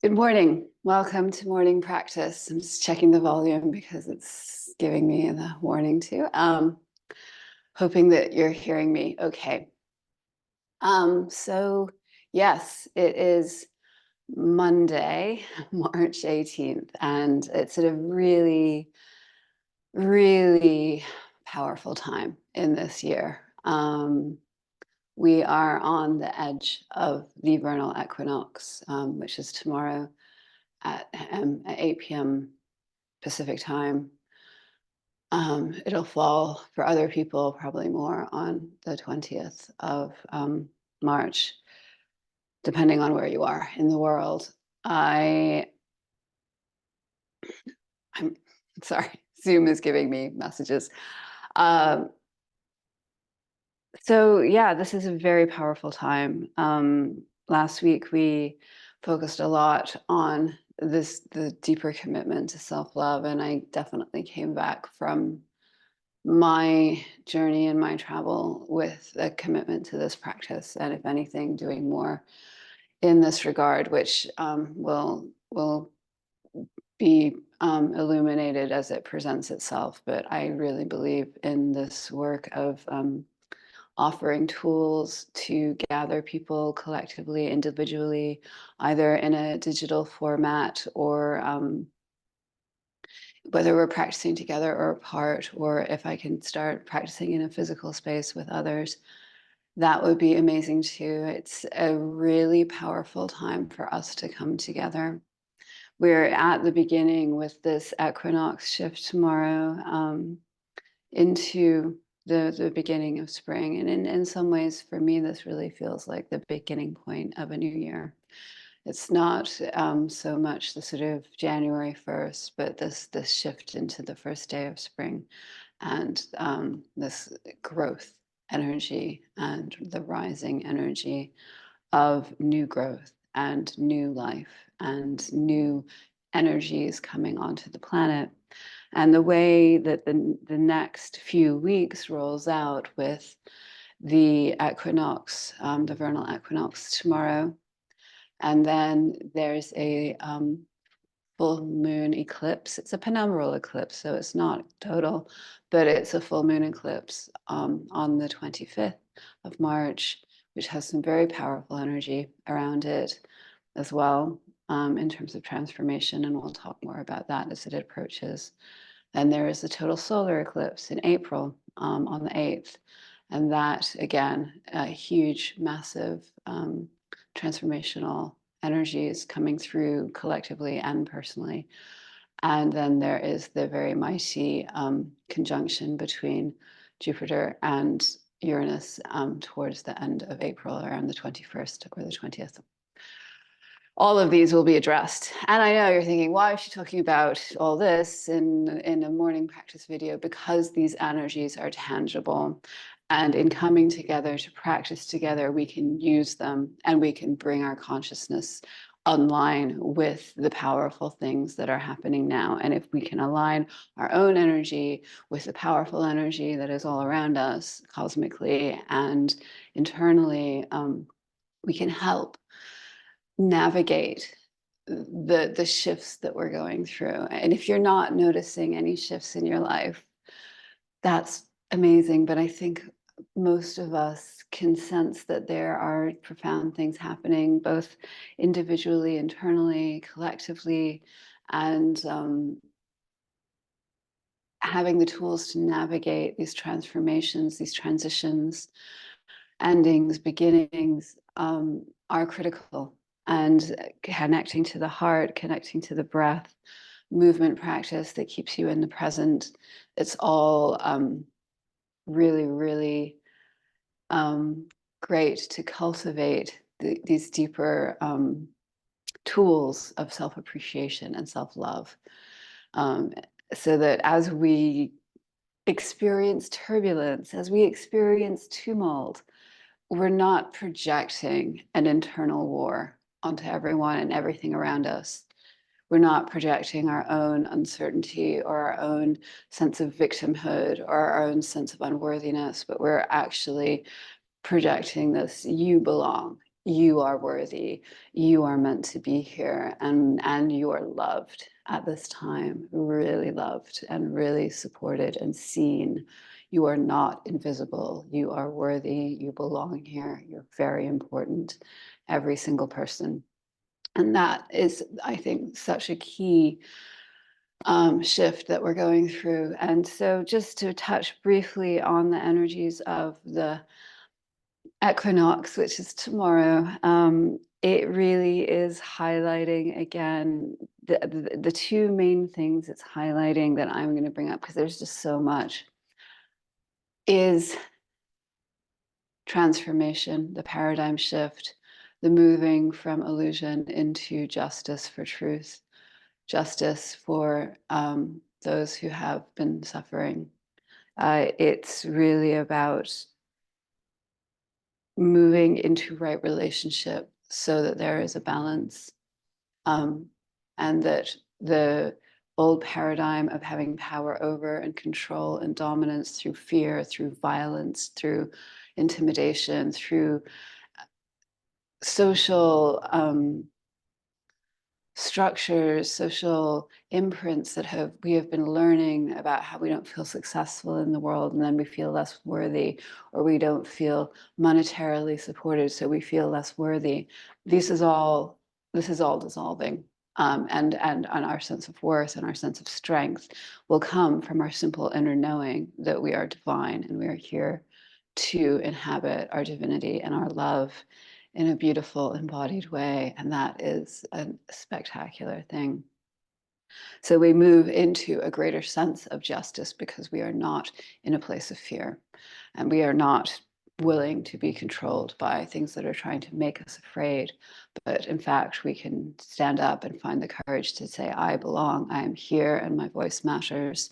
Good morning. Welcome to morning practice. I'm just checking the volume because it's giving me the warning too. Hoping that you're hearing me okay. So yes, it is Monday, March 18th, and it's at a really, really powerful time in this year. We are on the edge of the Vernal Equinox, which is tomorrow at 8 p.m. Pacific time. It'll fall for other people probably more on the 20th of March, depending on where you are in the world. I'm sorry, Zoom is giving me messages. So yeah, this is a very powerful time. Last week we focused a lot on the deeper commitment to self-love, and I definitely came back from my journey and my travel with a commitment to this practice, and if anything, doing more in this regard, which will be illuminated as it presents itself. But I really believe in this work of offering tools to gather people collectively, individually, either in a digital format or whether we're practicing together or apart, or if I can start practicing in a physical space with others, that would be amazing too. It's a really powerful time for us to come together. We're at the beginning with this equinox shift tomorrow into the beginning of spring. And in some ways, for me, this really feels like the beginning point of a new year. It's not so much the sort of January 1st, but this shift into the first day of spring, and this growth energy and the rising energy of new growth and new life and new energies coming onto the planet. And the way that the next few weeks rolls out with the equinox, the vernal equinox tomorrow, and then there's a full moon eclipse. It's a penumbral eclipse, so it's not total, but it's a full moon eclipse on the 25th of March, which has some very powerful energy around it as well, in terms of transformation. And we'll talk more about that as it approaches. And there is a total solar eclipse in April on the 8th. And that, again, a huge, massive transformational energies coming through collectively and personally. And then there is the very mighty conjunction between Jupiter and Uranus towards the end of April, around the 21st or the 20th. All of these will be addressed. And I know you're thinking, why is she talking about all this in a morning practice video? Because these energies are tangible. And in coming together to practice together, we can use them and we can bring our consciousness online with the powerful things that are happening now. And if we can align our own energy with the powerful energy that is all around us cosmically and internally, we can help navigate the shifts that we're going through. And if you're not noticing any shifts in your life, that's amazing. But I think most of us can sense that there are profound things happening, both individually, internally, collectively, and having the tools to navigate these transformations, these transitions, endings, beginnings, are critical. And connecting to the heart, connecting to the breath, movement practice that keeps you in the present, it's all really, really great to cultivate these deeper tools of self-appreciation and self-love, so that as we experience turbulence, as we experience tumult, we're not projecting an internal war onto everyone and everything around us. We're not projecting our own uncertainty or our own sense of victimhood or our own sense of unworthiness, but we're actually projecting this: you belong, you are worthy, you are meant to be here, and you are loved at this time, really loved and really supported and seen. You are not invisible, you are worthy, you belong here, you're very important, every single person. And that is, I think, such a key shift that we're going through. And so just to touch briefly on the energies of the equinox, which is tomorrow, it really is highlighting again the two main things it's highlighting that I'm going to bring up, because there's just so much, is transformation, the paradigm shift, the moving from illusion into justice for truth, justice for those who have been suffering. It's really about moving into right relationship so that there is a balance, and that the old paradigm of having power over and control and dominance through fear, through violence, through intimidation, through social structures, social imprints that we have been learning about how we don't feel successful in the world, and then we feel less worthy, or we don't feel monetarily supported, so we feel less worthy. This is all dissolving. And our sense of worth and our sense of strength will come from our simple inner knowing that we are divine and we are here to inhabit our divinity and our love in a beautiful embodied way. And that is a spectacular thing. So we move into a greater sense of justice because we are not in a place of fear, and we are not willing to be controlled by things that are trying to make us afraid. But in fact, we can stand up and find the courage to say, I belong, I am here, and my voice matters,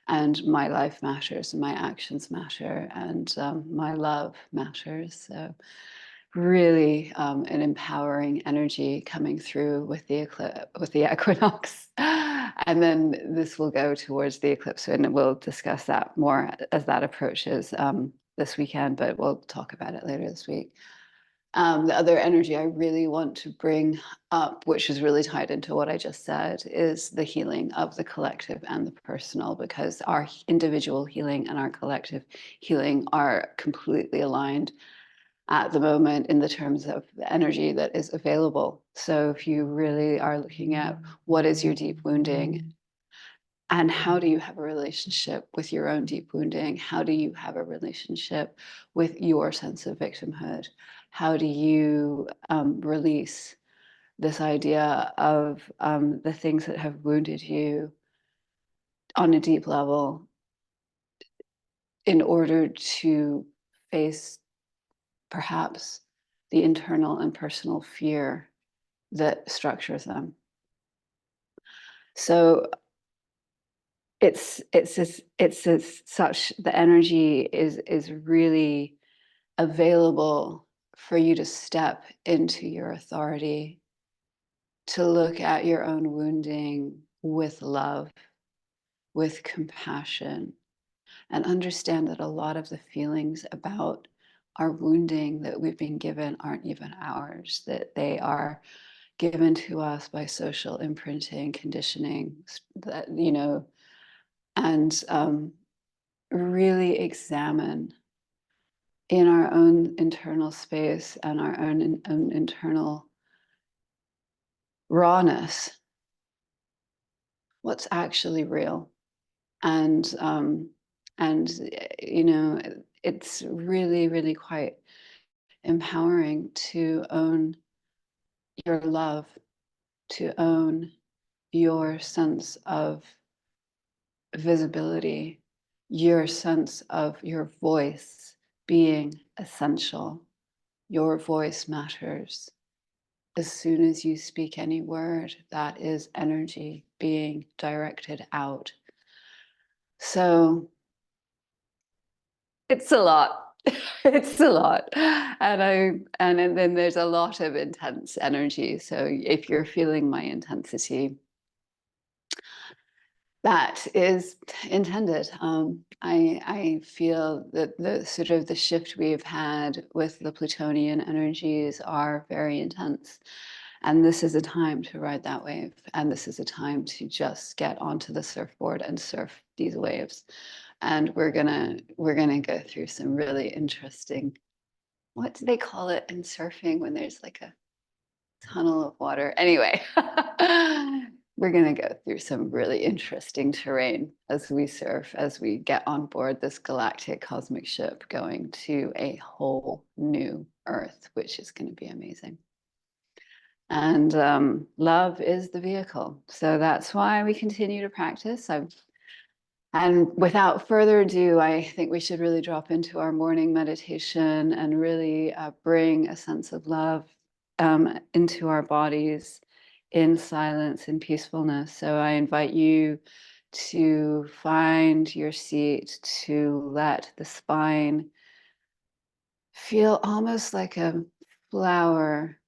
and my life matters, and my actions matter, and my love matters. So really an empowering energy coming through with the eclipse, with the equinox. And then this will go towards the eclipse, and we'll discuss that more as that approaches this weekend, but we'll talk about it later this week. The other energy I really want to bring up, which is really tied into what I just said, is the healing of the collective and the personal, because our individual healing and our collective healing are completely aligned at the moment in the terms of the energy that is available. So if you really are looking at what is your deep wounding, and how do you have a relationship with your own deep wounding? How do you have a relationship with your sense of victimhood? How do you release this idea of the things that have wounded you on a deep level in order to face perhaps the internal and personal fear that structures them? So such the energy is really available for you to step into your authority, to look at your own wounding with love, with compassion, and understand that a lot of the feelings about our wounding that we've been given aren't even ours, that they are given to us by social imprinting, conditioning, that, and really examine in our own internal space and our own internal rawness what's actually real. And it's really, really quite empowering to own your love, to own your sense of visibility, your sense of your voice being essential. Your voice matters. As soon as you speak any word, that is energy being directed out. So it's a lot. It's a lot. And then there's a lot of intense energy. So if you're feeling my intensity, That is intended. I feel that the sort of the shift we've had with the Plutonian energies are very intense. And this is a time to ride that wave. And this is a time to just get onto the surfboard and surf these waves. And we're gonna go through some really interesting, what do they call it in surfing when there's like a tunnel of water? Anyway, we're going to go through some really interesting terrain as we surf, as we get on board this galactic cosmic ship going to a whole new Earth, which is going to be amazing. And love is the vehicle. So that's why we continue to practice. And without further ado, I think we should really drop into our morning meditation and really bring a sense of love into our bodies in silence and peacefulness. So I invite you to find your seat, to let the spine feel almost like a flower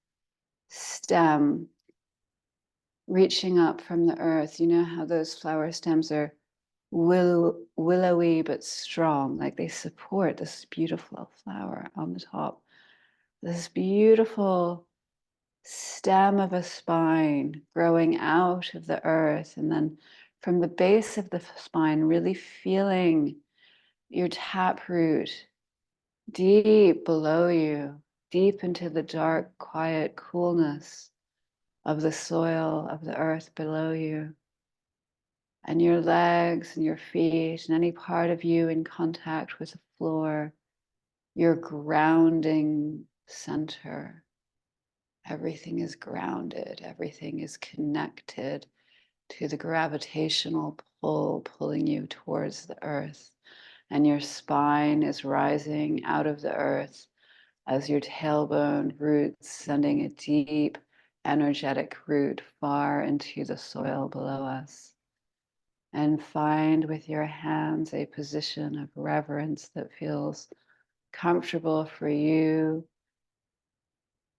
stem reaching up from the earth. You know how those flower stems are willowy but strong, like they support this beautiful flower on the top. This beautiful stem of a spine growing out of the earth, and then from the base of the spine, really feeling your taproot deep below you, deep into the dark, quiet coolness of the soil of the earth below you. And your legs and your feet and any part of you in contact with the floor, your grounding center. Everything is grounded, everything is connected to the gravitational pull pulling you towards the earth. And your spine is rising out of the earth as your tailbone roots, sending a deep, energetic root far into the soil below us. And find with your hands a position of reverence that feels comfortable for you.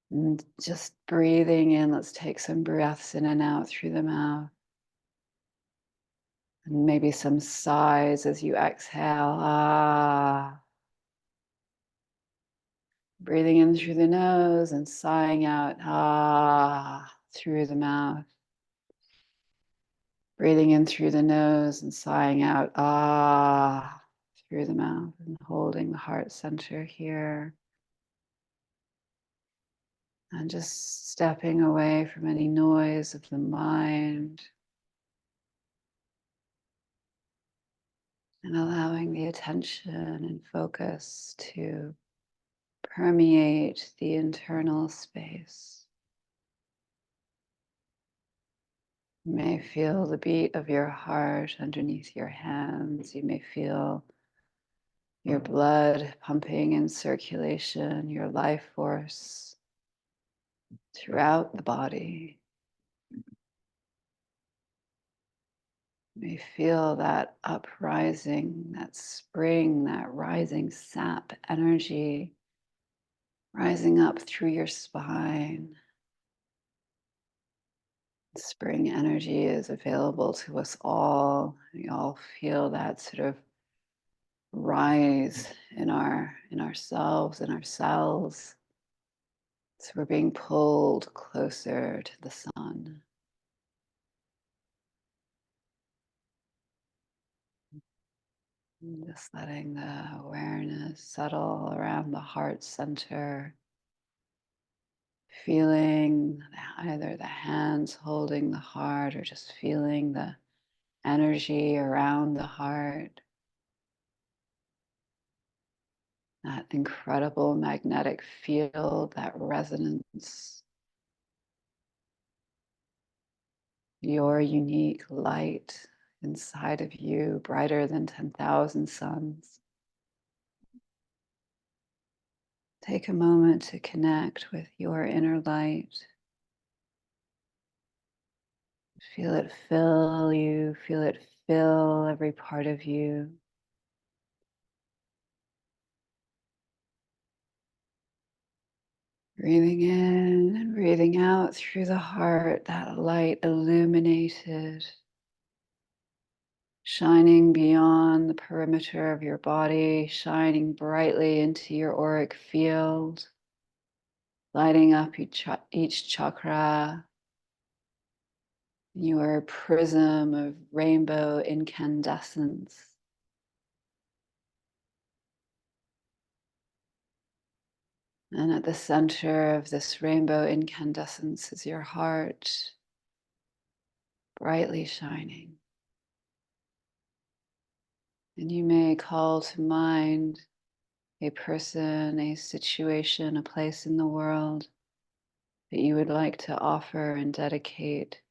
And just breathing in, let's take some breaths in and out through the mouth. And maybe some sighs as you exhale. Ah. Breathing in through the nose and sighing out. Ah. Through the mouth. Breathing in through the nose and sighing out. Ah. Through the mouth, and holding the heart center here. And just stepping away from any noise of the mind and allowing the attention and focus to permeate the internal space. You may feel the beat of your heart underneath your hands. You may feel your blood pumping in circulation, your life force throughout the body. You may feel that uprising, that spring, that rising sap energy rising up through your spine. Spring energy is available to us all. We all feel that sort of rise in ourselves, in our cells. So we're being pulled closer to the sun. And just letting the awareness settle around the heart center. Feeling either the hands holding the heart or just feeling the energy around the heart. That incredible magnetic field, that resonance, your unique light inside of you, brighter than 10,000 suns. Take a moment to connect with your inner light. Feel it fill you, feel it fill every part of you. Breathing in and breathing out through the heart, that light illuminated, shining beyond the perimeter of your body, shining brightly into your auric field, lighting up each chakra. You are a prism of rainbow incandescence. And at the center of this rainbow incandescence is your heart, brightly shining. And you may call to mind a person, a situation, a place in the world that you would like to offer and dedicate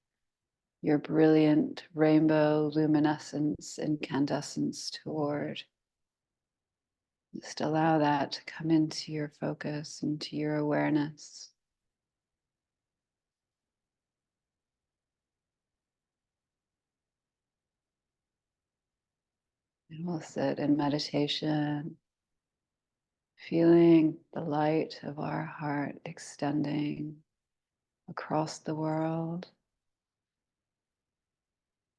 your brilliant rainbow luminescence incandescence toward. Just allow that to come into your focus, into your awareness. And we'll sit in meditation, feeling the light of our heart extending across the world,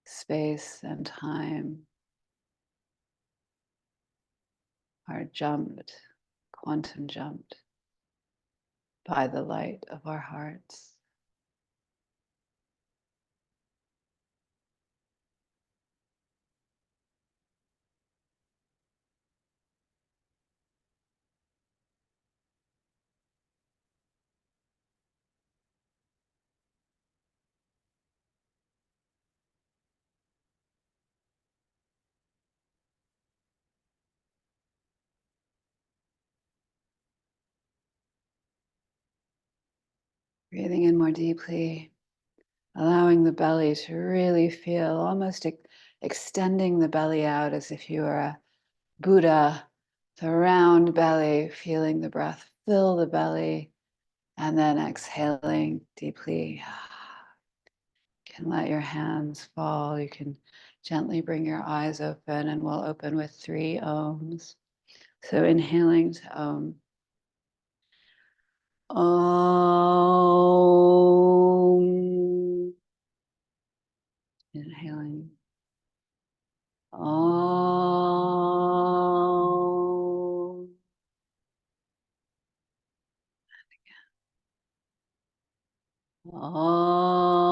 space and time are quantum jumped by the light of our hearts. Breathing in more deeply, allowing the belly to really feel, almost extending the belly out as if you were a Buddha, the round belly, feeling the breath fill the belly, and then exhaling deeply. You can let your hands fall. You can gently bring your eyes open, and we'll open with 3 ohms. So inhaling to Om. Om. Inhaling. Om. Om.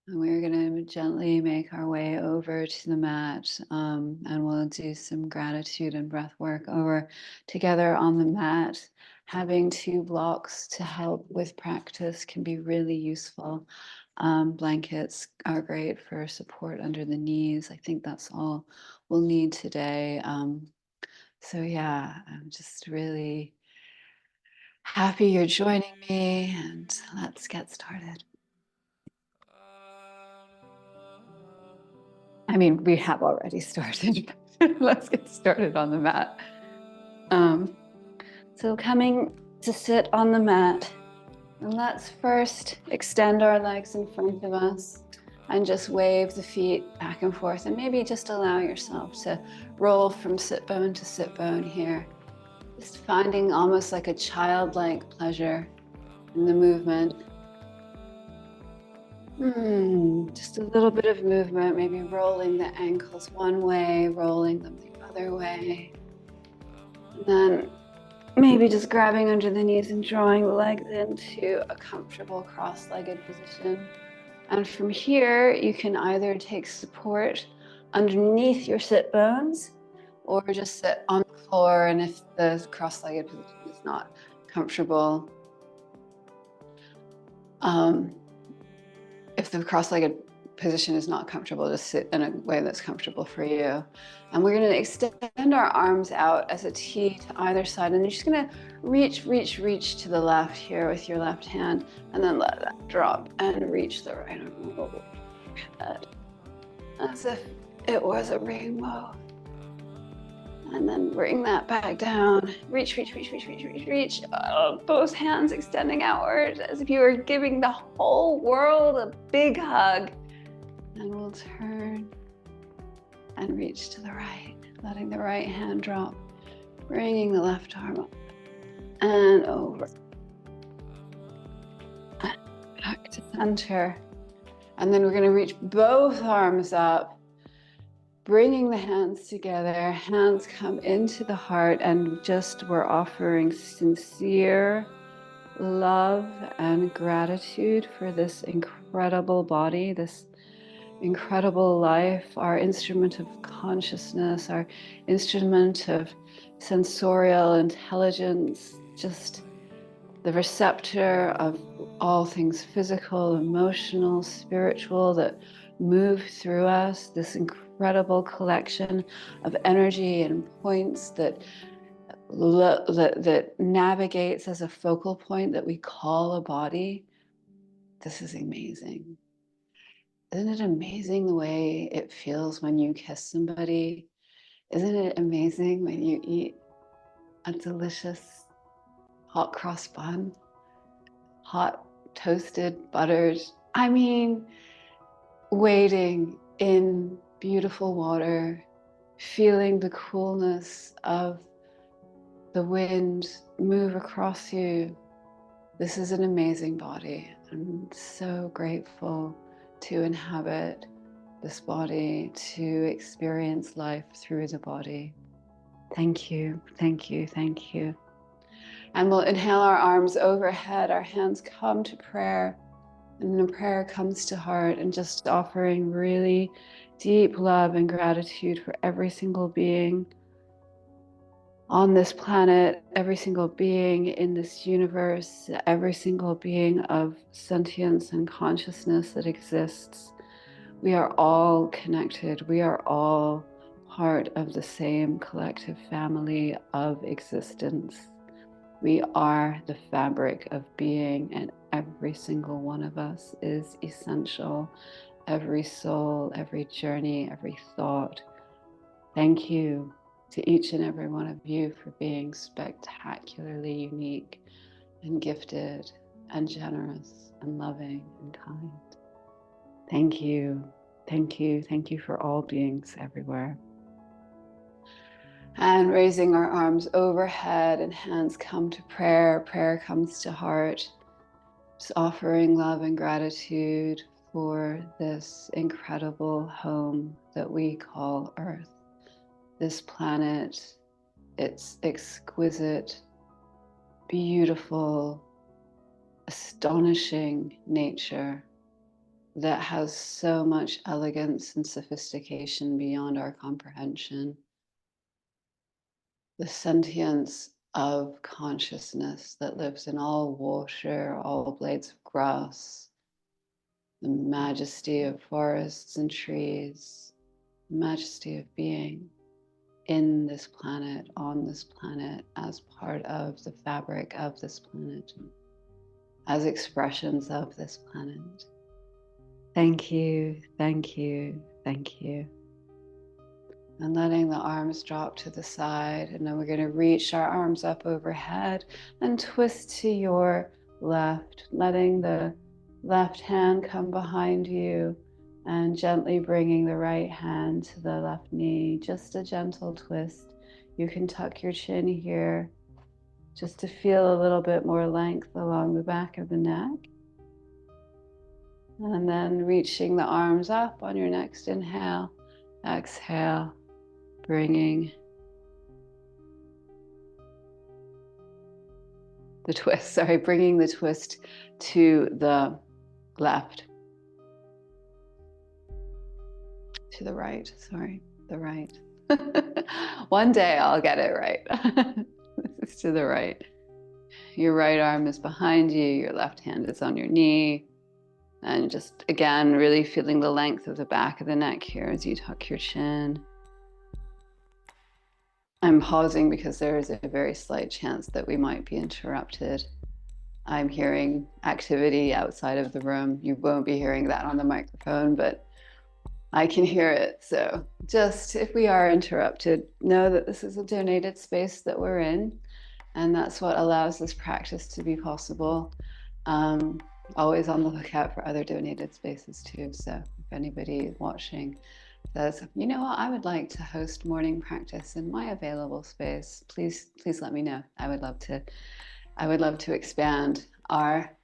And we're going to gently make our way over to the mat, and we'll do some gratitude and breath work over together on the mat. Having 2 blocks to help with practice can be really useful. Blankets are great for support under the knees. I think that's all we'll need today. So yeah, I'm just really happy you're joining me, and let's get started. I mean, we have already started. Let's get started on the mat. So coming to sit on the mat, and let's first extend our legs in front of us and just wave the feet back and forth, and maybe just allow yourself to roll from sit bone to sit bone here. Just finding almost like a childlike pleasure in the movement. Just a little bit of movement, maybe rolling the ankles one way, rolling them the other way. And then maybe just grabbing under the knees and drawing the legs into a comfortable cross-legged position. And from here, you can either take support underneath your sit bones or just sit on the floor. And if the cross-legged position is not comfortable, if the cross-legged position is not comfortable, just sit in a way that's comfortable for you. And we're going to extend our arms out as a T to either side. And you're just going to reach to the left here with your left hand, and then let that drop and reach the right arm overhead, as if it was a rainbow. And then bring that back down. Reach. Both hands extending outward as if you were giving the whole world a big hug. And we'll turn and reach to the right, letting the right hand drop, bringing the left arm up and over. And back center. And then we're going to reach both arms up, bringing the hands together. Hands come into the heart, and just we're offering sincere love and gratitude for this incredible body, this incredible life, our instrument of consciousness, our instrument of sensorial intelligence, just the receptor of all things physical, emotional, spiritual that move through us, this incredible collection of energy and points that navigates as a focal point that we call a body. This is amazing. Isn't it amazing the way it feels when you kiss somebody? Isn't it amazing when you eat a delicious hot cross bun, hot toasted buttered, I mean, wading in beautiful water, feeling the coolness of the wind move across you. This is an amazing body. I'm so grateful to inhabit this body, to experience life through the body. Thank you, thank you, thank you. And we'll inhale our arms overhead, our hands come to prayer, and the prayer comes to heart, and just offering really deep love and gratitude for every single being on this planet, every single being in this universe, every single being of sentience and consciousness that exists. We are all connected. We are all part of the same collective family of existence. We are the fabric of being, and every single one of us is essential. Every soul, every journey, every thought. Thank you to each and every one of you for being spectacularly unique and gifted and generous and loving and kind. Thank you, thank you, thank you for all beings everywhere. And raising our arms overhead and hands come to prayer. Prayer comes to heart. Just offering love and gratitude for this incredible home that we call Earth. This planet, its exquisite, beautiful, astonishing nature that has so much elegance and sophistication beyond our comprehension. The sentience of consciousness that lives in all water, all blades of grass, the majesty of forests and trees, the majesty of being in this planet, on this planet, as part of the fabric of this planet, as expressions of this planet. Thank you, thank you, thank you. And letting the arms drop to the side. And then we're going to reach our arms up overhead and twist to your left, letting the left hand come behind you and gently bringing the right hand to the left knee. Just a gentle twist. You can tuck your chin here just to feel a little bit more length along the back of the neck. And then reaching the arms up on your next inhale, exhale. Bringing the twist, bringing the twist to the left. To the right, the right. One day I'll get it right. This is to the right. Your right arm is behind you, your left hand is on your knee. And just, again, really feeling the length of the back of the neck here as you tuck your chin. I'm pausing because there is a very slight chance that we might be interrupted. I'm hearing activity outside of the room. You won't be hearing that on the microphone, but I can hear it. So just if we are interrupted, know that this is a donated space that we're in, and that's what allows this practice to be possible. Always on the lookout for other donated spaces too. So if anybody watching says, you know what, I would like to host morning practice in my available space, please let me know. I would love to expand our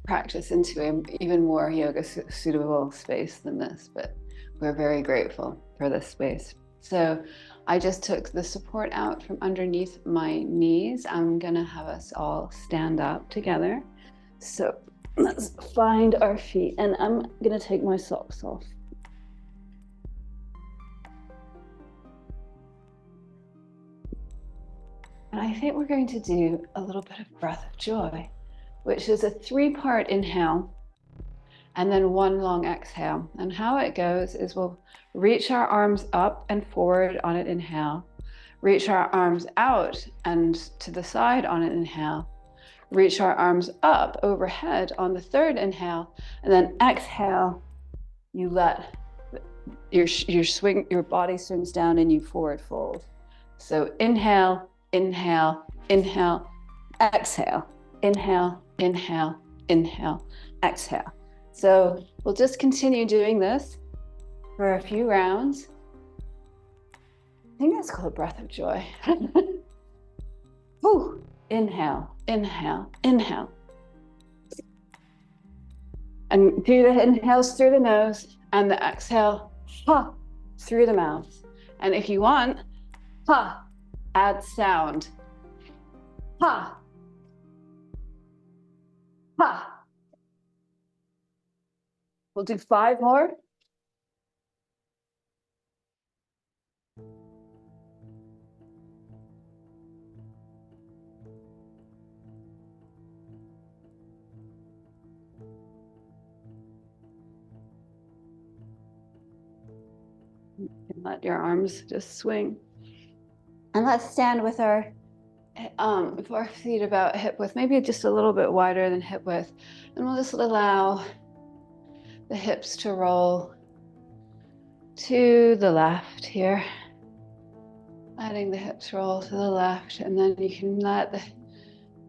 practice into an even more yoga suitable space than this, but we're very grateful for this space. So I just took the support out from underneath my knees. I'm gonna have us all stand up together. So let's find our feet, and I'm gonna take my socks off. And I think we're going to do a little bit of breath of joy, which is a 3-part inhale and then 1 long exhale. And how it goes is we'll reach our arms up and forward on an inhale, reach our arms out and to the side on an inhale, reach our arms up overhead on the 3rd inhale, and then exhale, you let your body swings down and you forward fold. So inhale, inhale, inhale, exhale, inhale, inhale, inhale, exhale. So we'll just continue doing this for a few rounds. I think that's called breath of joy. Whew. Inhale, inhale, inhale. And do the inhales through the nose and the exhale, ha, through the mouth. And if you want, ha, add sound. Ha. Ha. We'll do 5 more. Let your arms just swing. And let's stand with our feet about hip width, maybe just a little bit wider than hip width. And we'll just allow the hips to roll to the left here. Letting the hips roll to the left, and then you can let the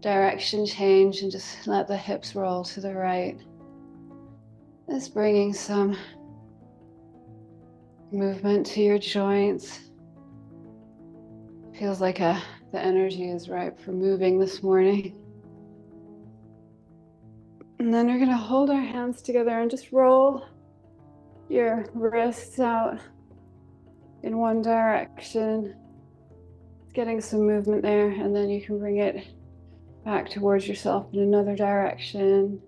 direction change and just let the hips roll to the right. Just bringing some movement to your joints. Feels like the energy is ripe for moving this morning. And then we're gonna hold our hands together and just roll your wrists out in one direction. Getting some movement there, and then you can bring it back towards yourself in another direction.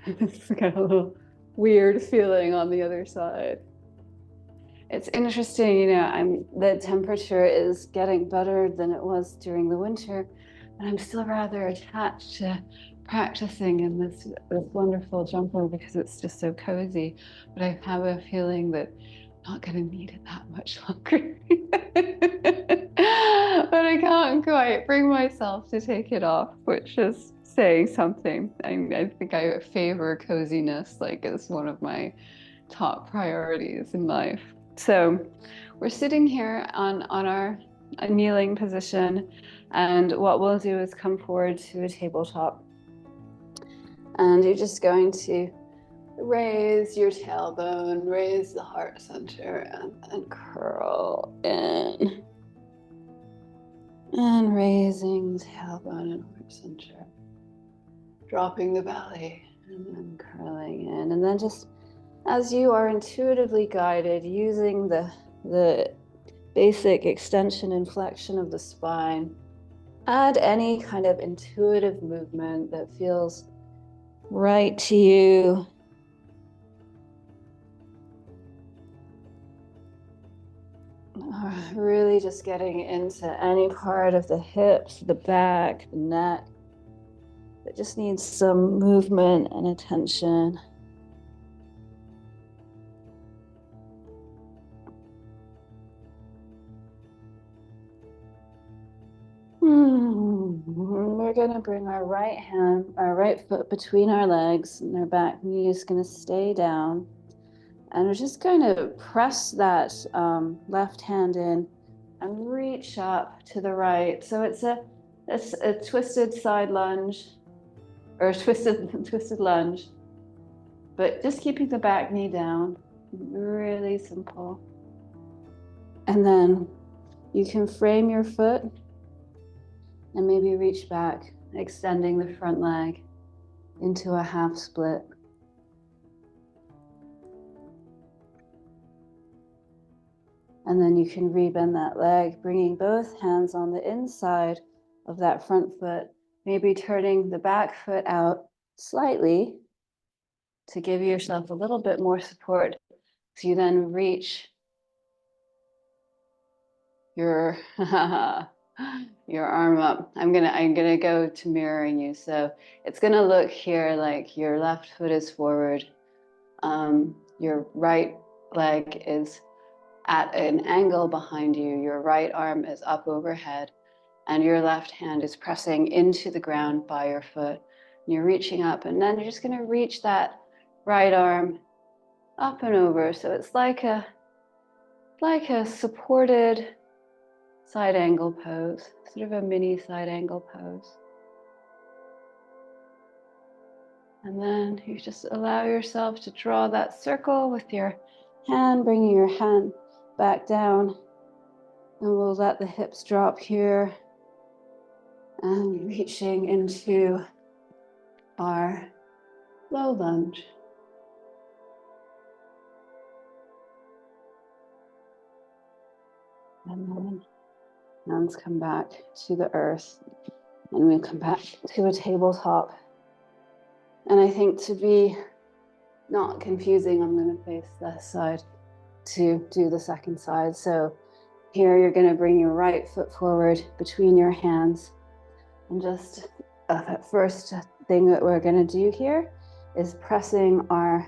It's got a little weird feeling on the other side. It's interesting, you know, the temperature is getting better than it was during the winter, and I'm still rather attached to practicing in this wonderful jumper because it's just so cozy. But I have a feeling that I'm not going to need it that much longer. But I can't quite bring myself to take it off, which is saying something. I think I favor coziness like as one of my top priorities in life. So we're sitting here on our kneeling position, and what we'll do is come forward to a tabletop, and you're just going to raise your tailbone, raise the heart center, and curl in. And raising the tailbone and heart center. Dropping the belly and then curling in. And then just as you are intuitively guided, using the basic extension and flexion of the spine, add any kind of intuitive movement that feels right to you. Really just getting into any part of the hips, the back, the neck that just needs some movement and attention. We're going to bring our right foot between our legs, and our back knee is going to stay down. And we're just going to press that left hand in and reach up to the right. So it's a twisted side lunge, or a twisted lunge, but just keeping the back knee down. Really simple. And then you can frame your foot and maybe reach back extending the front leg into a half split. And then you can rebend that leg, bringing both hands on the inside of that front foot, maybe turning the back foot out slightly to give yourself a little bit more support. So you then reach your your arm up. I'm gonna go to mirroring you. So it's gonna look here like your left foot is forward. Your right leg is at an angle behind you. Your right arm is up overhead, and your left hand is pressing into the ground by your foot. And you're reaching up, and then you're just gonna reach that right arm up and over. So it's like a supported side angle pose, sort of a mini side angle pose. And then you just allow yourself to draw that circle with your hand, bringing your hand back down. And we'll let the hips drop here and reaching into our low lunge. And then hands come back to the earth, and we come back to a tabletop. And I think to be not confusing, I'm going to face this side to do the second side. So here you're going to bring your right foot forward between your hands. And just first thing that we're going to do here is pressing our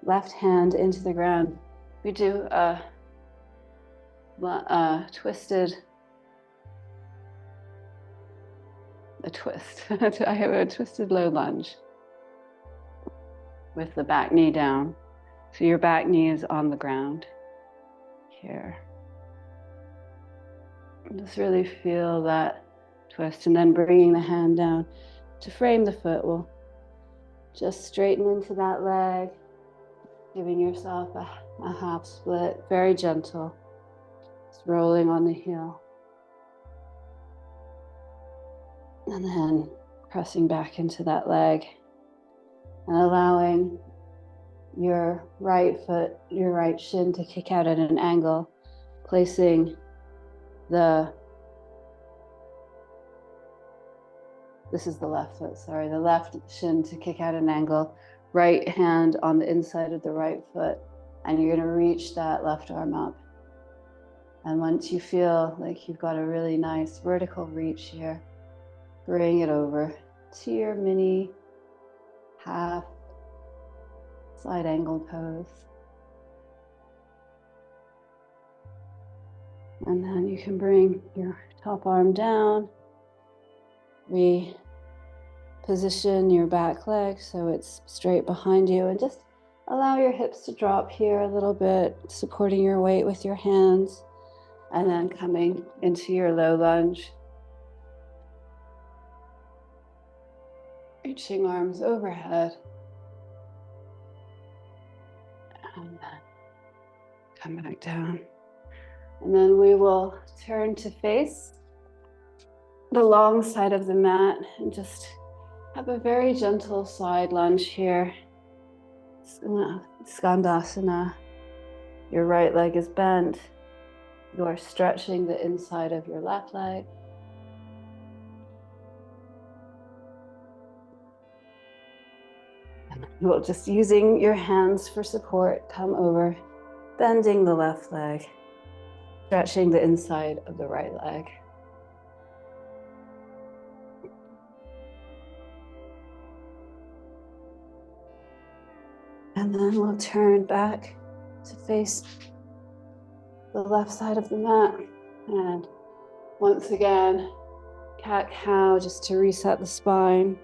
left hand into the ground. We do a twist. I have a twisted low lunge with the back knee down. So your back knee is on the ground here. Just really feel that twist, and then bringing the hand down to frame the foot. We'll just straighten into that leg, giving yourself a half split, very gentle. Just rolling on the heel. And then pressing back into that leg and allowing your right foot, your right shin to kick out at an angle, placing this is the left foot, sorry, the left shin to kick out an angle, right hand on the inside of the right foot, and you're gonna reach that left arm up. And once you feel like you've got a really nice vertical reach here, bring it over to your mini half side angle pose. And then you can bring your top arm down, reposition your back leg so it's straight behind you, and just allow your hips to drop here a little bit, supporting your weight with your hands, and then coming into your low lunge. Reaching arms overhead. And then come back down. And then we will turn to face the long side of the mat and just have a very gentle side lunge here. Skandasana. Your right leg is bent. You are stretching the inside of your left leg. And you'll just using your hands for support, come over, bending the left leg, stretching the inside of the right leg. And then we'll turn back to face the left side of the mat. And once again, cat-cow, just to reset the spine.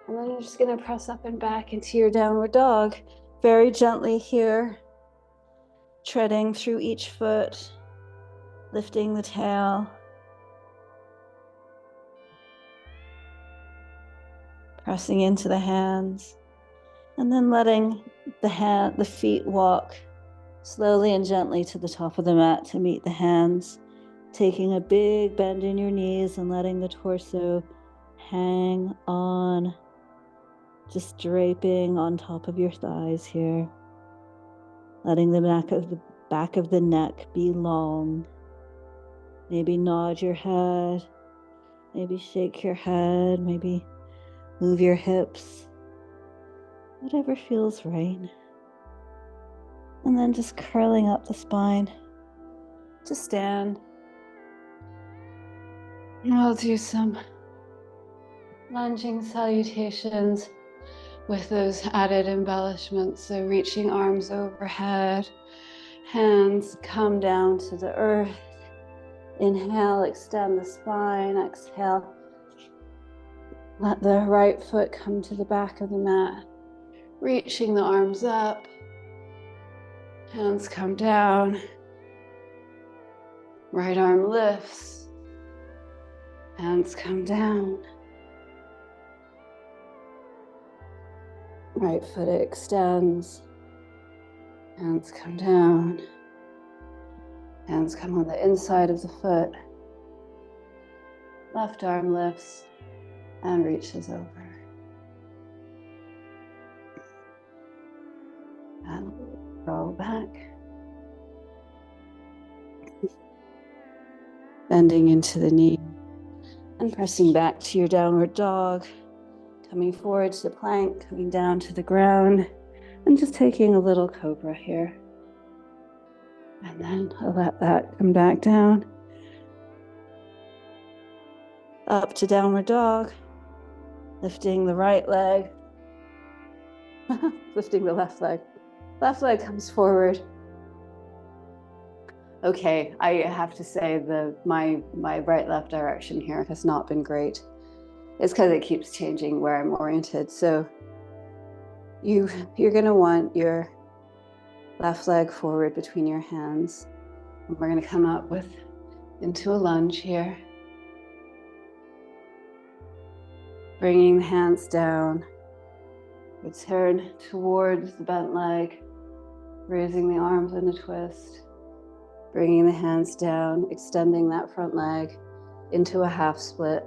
And then you're just gonna press up and back into your downward dog, very gently here, treading through each foot, lifting the tail. Pressing into the hands, and then letting the feet walk slowly and gently to the top of the mat to meet the hands, taking a big bend in your knees and letting the torso hang on, just draping on top of your thighs here, letting the back of the neck be long. Maybe nod your head, maybe shake your head, maybe move your hips, whatever feels right. And then just curling up the spine to stand. And I'll do some lunging salutations with those added embellishments. So reaching arms overhead, hands come down to the earth. Inhale, extend the spine. Exhale, let the right foot come to the back of the mat. Reaching the arms up, hands come down. Right arm lifts, hands come down. Right foot extends, hands come down. Hands come on the inside of the foot. Left arm lifts and reaches over. And roll back. Bending into the knee and pressing back to your downward dog. Coming forward to plank, coming down to the ground, and just taking a little cobra here. And then I'll let that come back down. Up to downward dog. Lifting the right leg. Lifting the left leg. Left leg comes forward. Okay, I have to say my right-left direction here has not been great. It's because it keeps changing where I'm oriented. So you're gonna want your left leg forward between your hands. And we're gonna come up into a lunge here. Bringing the hands down. Return towards the bent leg. Raising the arms in a twist. Bringing the hands down, extending that front leg into a half split.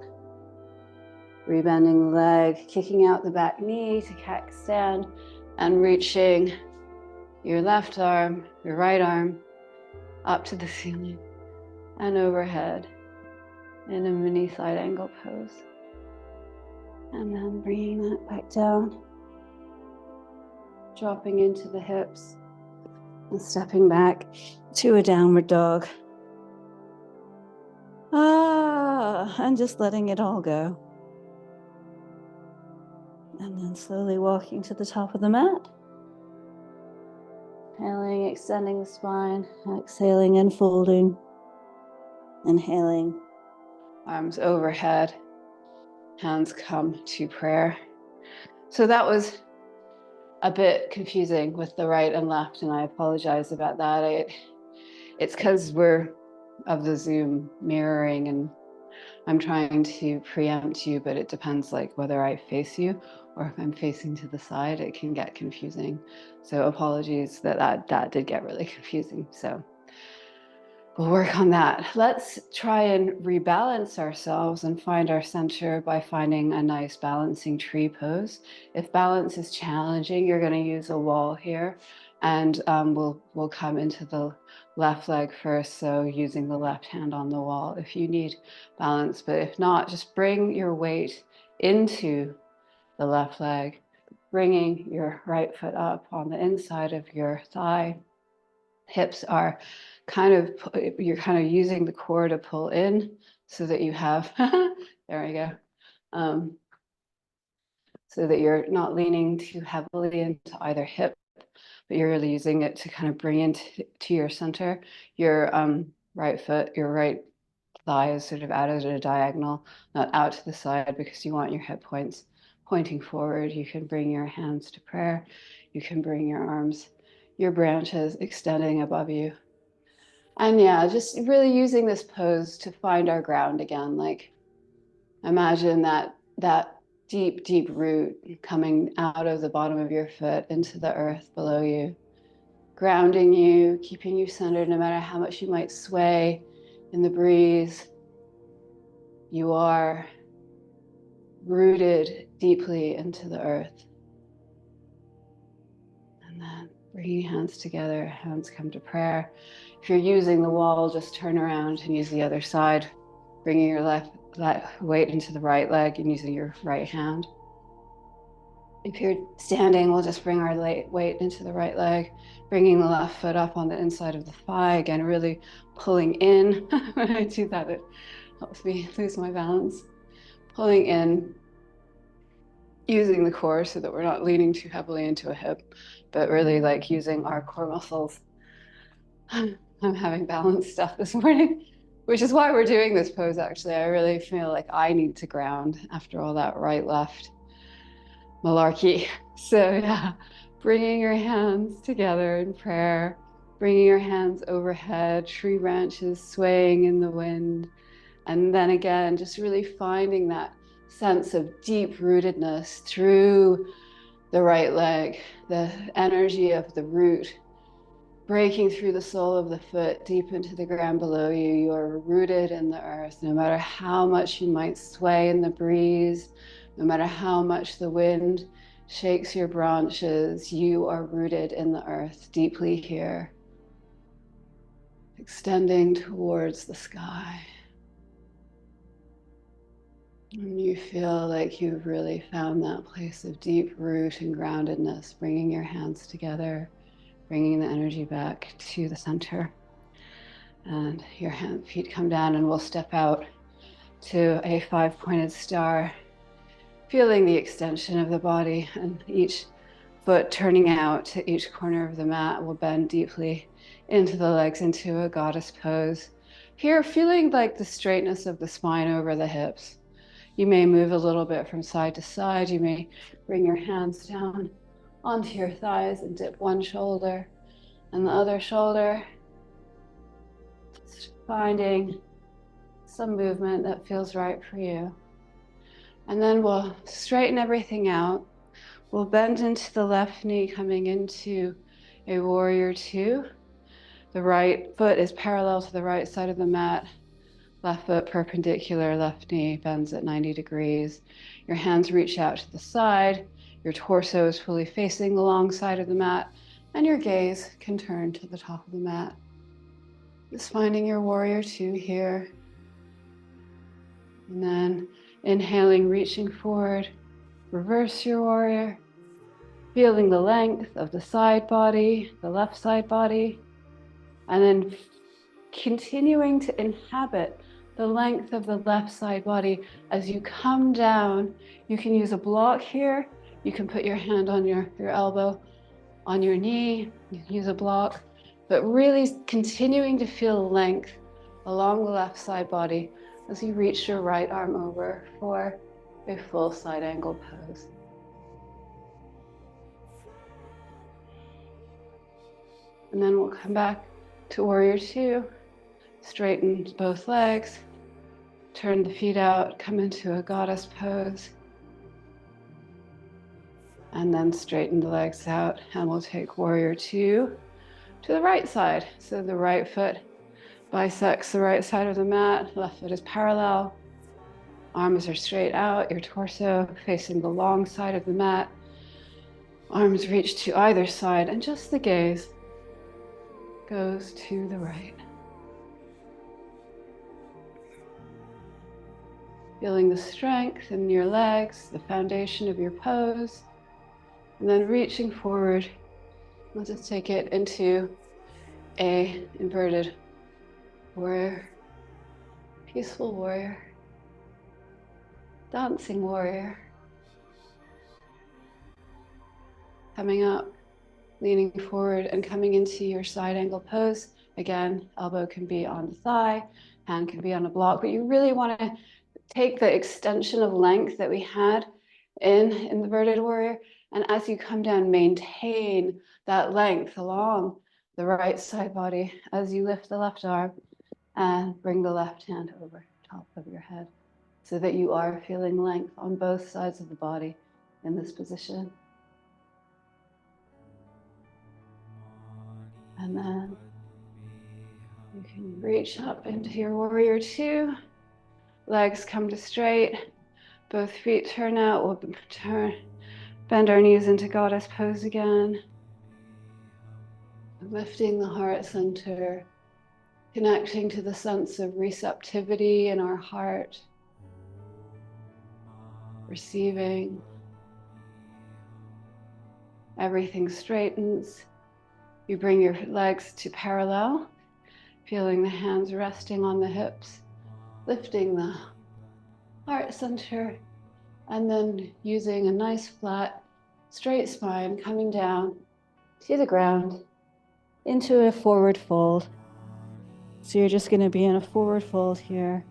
Rebending the leg, kicking out the back knee to cat stand, and reaching your left arm, your right arm, up to the ceiling and overhead in a mini side angle pose. And then bringing that back down, dropping into the hips and stepping back to a downward dog. And just letting it all go. And then slowly walking to the top of the mat. Inhaling, extending the spine, exhaling and folding. Inhaling, arms overhead, hands come to prayer. So that was a bit confusing with the right and left, and I apologize about that. It's because we're of the Zoom mirroring, and I'm trying to preempt you, but it depends like whether I face you or if I'm facing to the side, it can get confusing. So apologies that did get really confusing. So we'll work on that. Let's try and rebalance ourselves and find our center by finding a nice balancing tree pose. If balance is challenging, you're going to use a wall here, and we'll come into the left leg first, so using the left hand on the wall if you need balance. But if not, just bring your weight into the left leg, bringing your right foot up on the inside of your thigh. Hips are you're kind of using the core to pull in so that you have, there we go. So that you're not leaning too heavily into either hip, but you're really using it to kind of bring into your center. Your right foot, your right thigh is sort of out at a diagonal, not out to the side, because you want your hip points pointing forward. You can bring your hands to prayer. You can bring your arms, your branches extending above you. And yeah, just really using this pose to find our ground again. Like imagine that deep, deep root coming out of the bottom of your foot into the earth below you, grounding you, keeping you centered no matter how much you might sway in the breeze. You are rooted deeply into the earth. And then bringing hands together, hands come to prayer. If you're using the wall, just turn around and use the other side, bringing your left weight into the right leg and using your right hand. If you're standing, we'll just bring our weight into the right leg, bringing the left foot up on the inside of the thigh. Again, really pulling in. When I do that, it helps me lose my balance. Pulling in, using the core so that we're not leaning too heavily into a hip, but really like using our core muscles. I'm having balance stuff this morning, which is why we're doing this pose, actually. I really feel like I need to ground after all that right-left malarkey. So yeah, bringing your hands together in prayer, bringing your hands overhead, tree branches swaying in the wind. And then again, just really finding that sense of deep rootedness through the right leg, the energy of the root breaking through the sole of the foot deep into the ground below you. You are rooted in the earth, no matter how much you might sway in the breeze, no matter how much the wind shakes your branches, you are rooted in the earth, deeply here, extending towards the sky. And you feel like you've really found that place of deep root and groundedness, bringing your hands together, bringing the energy back to the center. And your feet come down and we'll step out to a 5-pointed star, feeling the extension of the body, and each foot turning out to each corner of the mat will bend deeply into the legs into a goddess pose. Here, feeling like the straightness of the spine over the hips. You may move a little bit from side to side. You may bring your hands down onto your thighs and dip one shoulder and the other shoulder. Just finding some movement that feels right for you. And then we'll straighten everything out. We'll bend into the left knee, coming into a warrior two. The right foot is parallel to the right side of the mat. Left foot perpendicular, left knee bends at 90 degrees. Your hands reach out to the side. Your torso is fully facing the long side of the mat, and your gaze can turn to the top of the mat. Just finding your warrior two here. And then inhaling, reaching forward, reverse your warrior, feeling the length of the side body, the left side body, and then continuing to inhabit the length of the left side body. As you come down, you can use a block here. You can put your hand on your elbow on your knee. You can use a block, but really continuing to feel length along the left side body as you reach your right arm over for a full side angle pose. And then we'll come back to warrior two, straighten both legs, turn the feet out, come into a goddess pose, and then straighten the legs out, and we'll take warrior two to the right side. So the right foot bisects the right side of the mat, left foot is parallel, arms are straight out, your torso facing the long side of the mat, arms reach to either side, and just the gaze goes to the right. Feeling the strength in your legs, the foundation of your pose, and then reaching forward. We'll just take it into a inverted warrior, peaceful warrior, dancing warrior. Coming up, leaning forward and coming into your side angle pose. Again, elbow can be on the thigh, hand can be on a block, but you really want to take the extension of length that we had in inverted warrior, and as you come down, maintain that length along the right side body as you lift the left arm and bring the left hand over top of your head. so that you are feeling length on both sides of the body in this position. And then you can reach up into your warrior two. Legs come to straight. Both feet turn out. We'll bend our knees into goddess pose again. Lifting the heart center. Connecting to the sense of receptivity in our heart. Receiving. Everything straightens. You bring your legs to parallel, feeling the hands resting on the hips, lifting the heart center, and then using a nice flat, straight spine coming down to the ground into a forward fold. So you're just going to be in a forward fold here.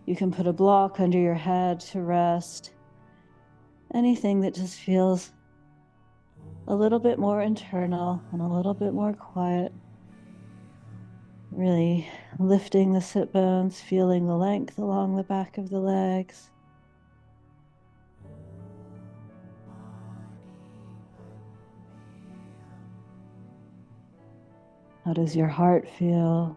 You can put a block under your head to rest. Anything that just feels a little bit more internal and a little bit more quiet. Really lifting the sit bones, feeling the length along the back of the legs. How does your heart feel?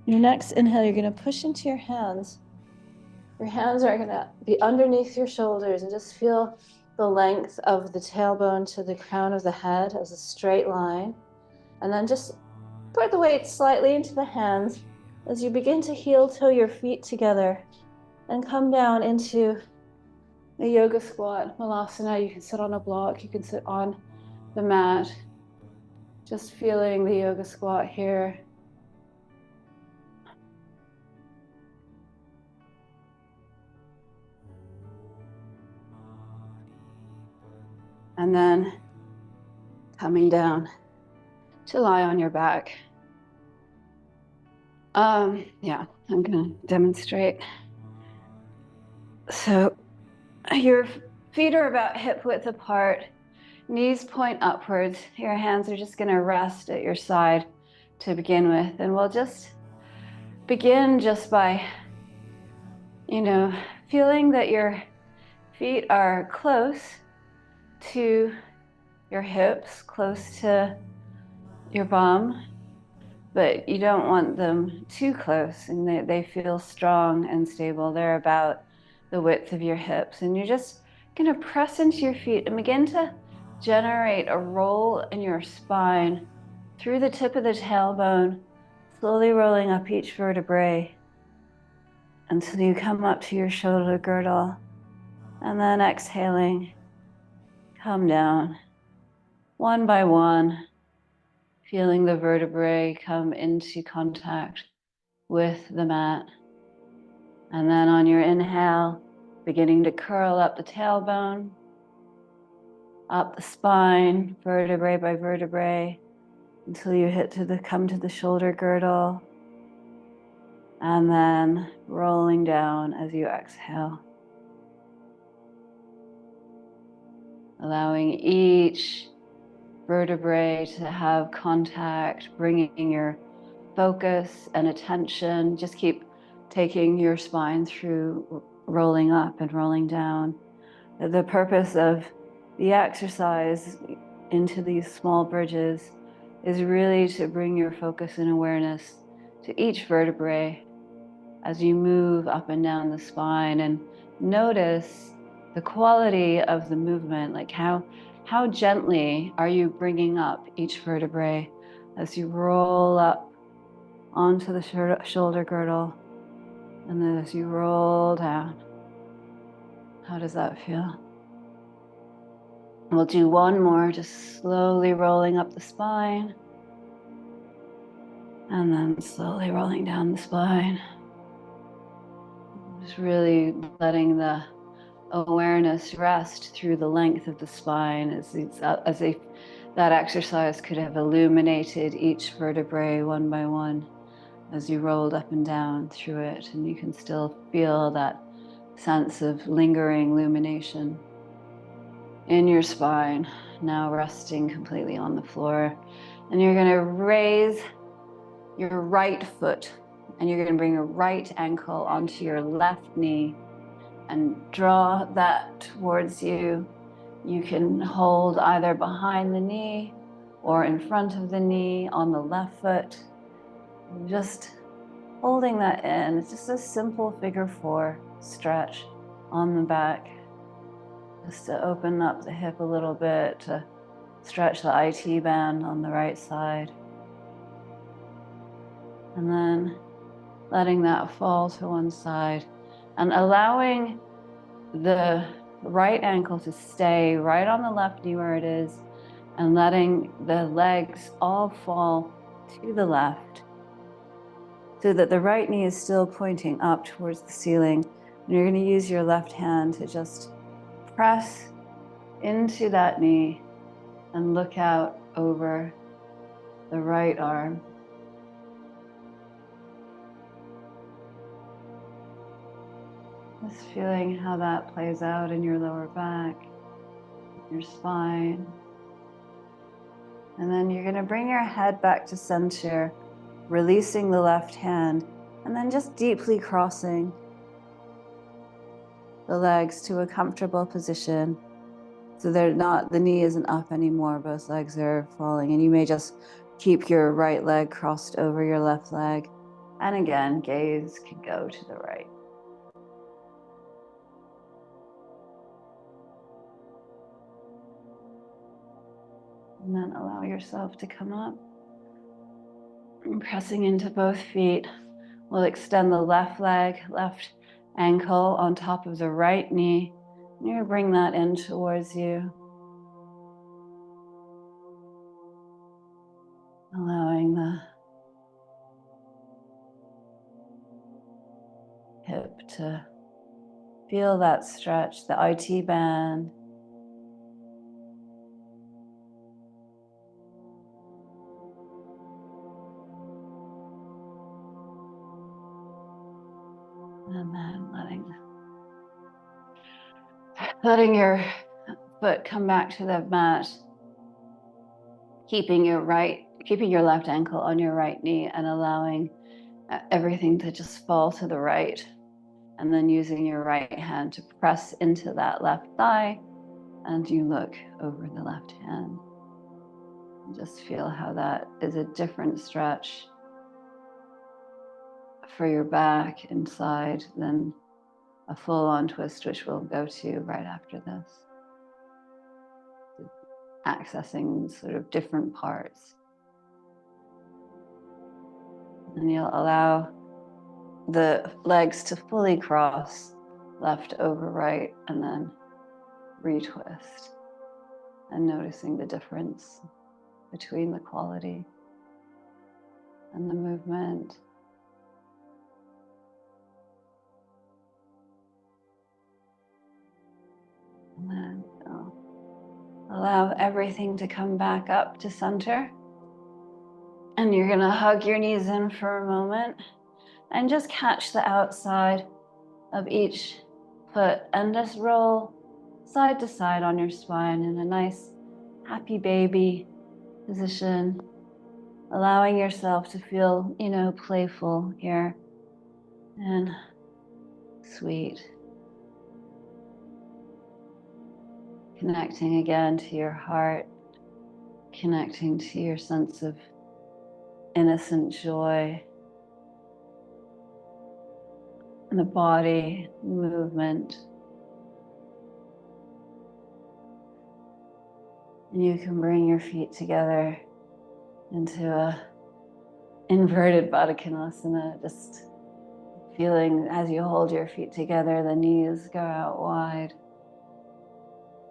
Your next inhale, you're going to push into your hands. Your hands are going to be underneath your shoulders and just feel the length of the tailbone to the crown of the head as a straight line. And then just put the weight slightly into the hands as you begin to heel toe your feet together and come down into a yoga squat, malasana. You can sit on a block, you can sit on the mat. Just feeling the yoga squat here. And then coming down to lie on your back. Yeah, I'm gonna demonstrate. So your feet are about hip width apart, knees point upwards. Your hands are just gonna rest at your side to begin with. And we'll just begin just by, feeling that your feet are close to your hips, close to your bum, but you don't want them too close, and they feel strong and stable. They're about the width of your hips, and you're just gonna press into your feet and begin to generate a roll in your spine through the tip of the tailbone, slowly rolling up each vertebrae until you come up to your shoulder girdle, and then exhaling, come down one by one, feeling the vertebrae come into contact with the mat. And then on your inhale, beginning to curl up the tailbone, up the spine, vertebrae by vertebrae, until you come to the shoulder girdle. And then rolling down as you exhale. Allowing each vertebrae to have contact, bringing your focus and attention. Just keep taking your spine through rolling up and rolling down. The purpose of the exercise into these small bridges is really to bring your focus and awareness to each vertebrae as you move up and down the spine, and notice the quality of the movement, like how gently are you bringing up each vertebrae as you roll up onto the shoulder girdle, and then as you roll down. How does that feel? We'll do one more, just slowly rolling up the spine, and then slowly rolling down the spine. Just really letting the awareness rest through the length of the spine, as if that exercise could have illuminated each vertebrae one by one as you rolled up and down through it, and you can still feel that sense of lingering illumination in your spine, now resting completely on the floor. And you're going to raise your right foot And you're going to bring your right ankle onto your left knee and draw that towards you. You can hold either behind the knee or in front of the knee on the left foot. Just holding that in. It's just a simple figure 4 stretch on the back. Just to open up the hip a little bit, to stretch the IT band on the right side. And then letting that fall to one side and allowing the right ankle to stay right on the left knee where it is, and letting the legs all fall to the left so that the right knee is still pointing up towards the ceiling. And you're going to use your left hand to just press into that knee and look out over the right arm. Just feeling how that plays out in your lower back, your spine. And then you're going to bring your head back to center, releasing the left hand, and then just deeply crossing the legs to a comfortable position. So they're not, the knee isn't up anymore, both legs are falling. And you may just keep your right leg crossed over your left leg. And again, gaze can go to the right. And then allow yourself to come up. And pressing into both feet. We'll extend the left leg, left ankle on top of the right knee. And you're going to bring that in towards you. Allowing the hip to feel that stretch, the IT band. And then letting your foot come back to the mat, keeping your left ankle on your right knee and allowing everything to just fall to the right. And then using your right hand to press into that left thigh, and you look over the left hand. Just feel how that is a different stretch for your back inside than a full-on twist, which we'll go to right after this. Accessing sort of different parts. And you'll allow the legs to fully cross, left over right, and then retwist. And noticing the difference between the quality and the movement. And then allow everything to come back up to center. And you're gonna hug your knees in for a moment and just catch the outside of each foot and just roll side to side on your spine in a nice happy baby position, allowing yourself to feel, playful here and sweet. Connecting again to your heart, connecting to your sense of innocent joy, and the body movement. And you can bring your feet together into a inverted Baddha Konasana, just feeling as you hold your feet together, the knees go out wide.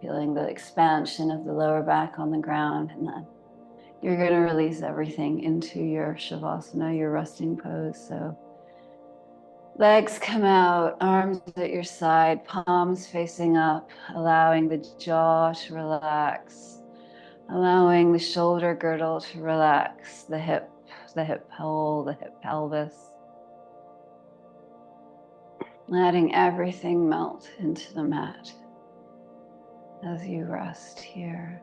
Feeling the expansion of the lower back on the ground, and then you're going to release everything into your Shavasana, your resting pose. So legs come out, arms at your side, palms facing up, allowing the jaw to relax, allowing the shoulder girdle to relax, the hip hole, the hip pelvis. Letting everything melt into the mat as you rest here.